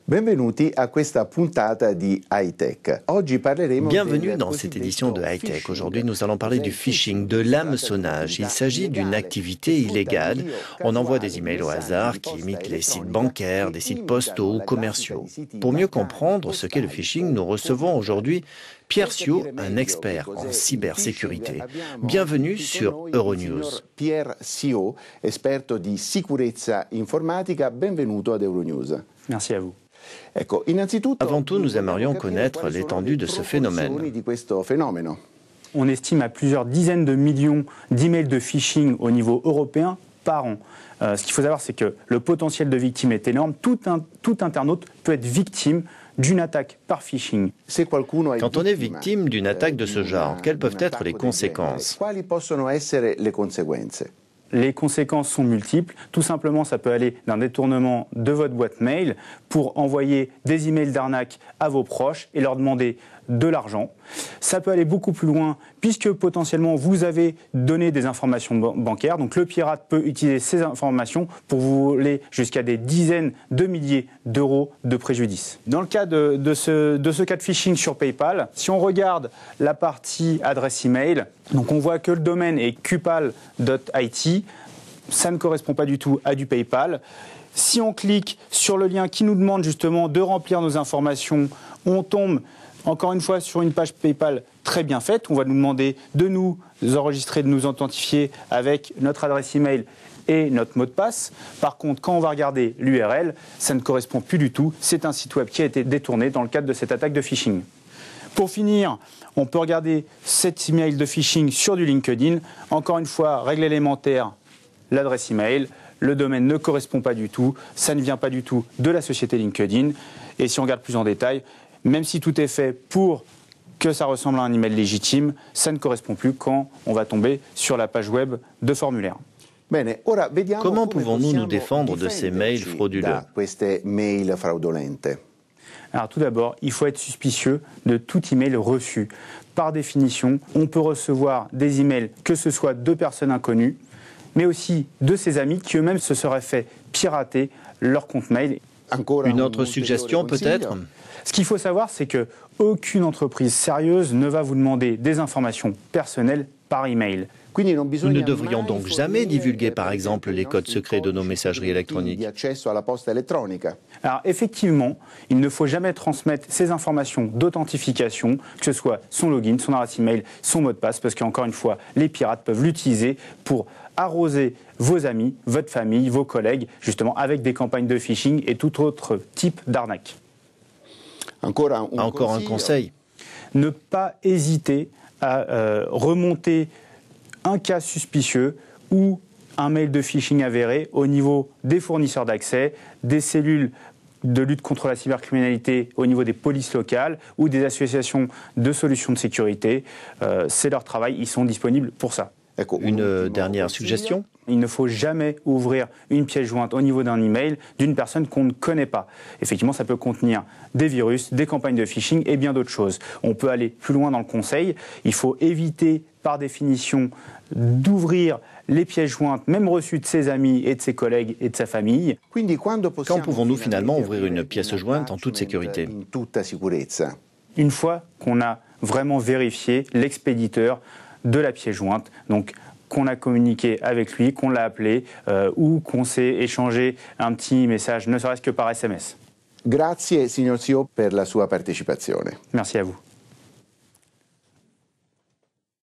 Benvenuti a questa puntata di High-Tech. Bienvenue dans cette édition de High-Tech. Aujourd'hui, nous allons parler du phishing, de l'hameçonnage. Il s'agit d'une activité illégale. On envoie des emails au hasard qui imitent les sites bancaires, des sites postaux ou commerciaux. Pour mieux comprendre ce qu'est le phishing, nous recevons aujourd'hui Pierre Sio, un expert en cybersécurité. Bienvenue sur Euronews. Pierre Sio, esperto di sicurezza informatica, benvenuto ad Euronews. Merci à vous. Avant tout, nous aimerions connaître l'étendue de ce phénomène. On estime à plusieurs dizaines de millions d'emails de phishing au niveau européen par an. Ce qu'il faut savoir, c'est que le potentiel de victime est énorme. Tout internaute peut être victime d'une attaque par phishing. Quand on est victime d'une attaque de ce genre, quelles peuvent être les conséquences ? Les conséquences sont multiples. Tout simplement, ça peut aller d'un détournement de votre boîte mail pour envoyer des emails d'arnaque à vos proches et leur demander de l'argent. Ça peut aller beaucoup plus loin puisque potentiellement vous avez donné des informations bancaires. Donc le pirate peut utiliser ces informations pour vous voler jusqu'à des dizaines de milliers d'euros de préjudice. Dans le cas de ce cas de phishing sur PayPal, si on regarde la partie adresse email, donc on voit que le domaine est cupal.it. Ça ne correspond pas du tout à du PayPal. Si on clique sur le lien qui nous demande justement de remplir nos informations, on tombe encore une fois sur une page PayPal très bien faite. On va nous demander de nous enregistrer, de nous authentifier avec notre adresse email et notre mot de passe. Par contre, quand on va regarder l'URL, ça ne correspond plus du tout. C'est un site web qui a été détourné dans le cadre de cette attaque de phishing. Pour finir, on peut regarder cet email de phishing sur du LinkedIn. Encore une fois, règle élémentaire, l'adresse email. Le domaine ne correspond pas du tout. Ça ne vient pas du tout de la société LinkedIn. Et si on regarde plus en détail, même si tout est fait pour que ça ressemble à un email légitime, ça ne correspond plus quand on va tomber sur la page web de formulaire. Comment pouvons-nous nous défendre de ces mails frauduleux ? Alors tout d'abord, il faut être suspicieux de tout email reçu. Par définition, on peut recevoir des emails, que ce soit de personnes inconnues, mais aussi de ses amis qui eux-mêmes se seraient fait pirater leur compte mail. Une autre suggestion peut-être ? Ce qu'il faut savoir, c'est qu'aucune entreprise sérieuse ne va vous demander des informations personnelles par email. Nous ne devrions donc jamais divulguer, par exemple, les codes secrets de nos messageries électroniques. Alors effectivement, il ne faut jamais transmettre ces informations d'authentification, que ce soit son login, son adresse email, son mot de passe, parce qu'encore une fois, les pirates peuvent l'utiliser pour arroser vos amis, votre famille, vos collègues, justement avec des campagnes de phishing et tout autre type d'arnaque. Encore un conseil. Ne pas hésiter à remonter un cas suspicieux ou un mail de phishing avéré au niveau des fournisseurs d'accès, des cellules de lutte contre la cybercriminalité au niveau des polices locales ou des associations de solutions de sécurité. C'est leur travail, ils sont disponibles pour ça. Une dernière suggestion ? Il ne faut jamais ouvrir une pièce jointe au niveau d'un email d'une personne qu'on ne connaît pas. Effectivement, ça peut contenir des virus, des campagnes de phishing et bien d'autres choses. On peut aller plus loin dans le conseil. Il faut éviter, par définition, d'ouvrir les pièces jointes, même reçues de ses amis et de ses collègues et de sa famille. Quand pouvons-nous finalement ouvrir une pièce jointe en toute sécurité ? Une fois qu'on a vraiment vérifié l'expéditeur de la pièce jointe, donc qu'on a communiqué avec lui, qu'on l'a appelé ou qu'on s'est échangé un petit message, ne serait-ce que par SMS. Grazie, signor Sio, per la sua partecipazione. Merci à vous.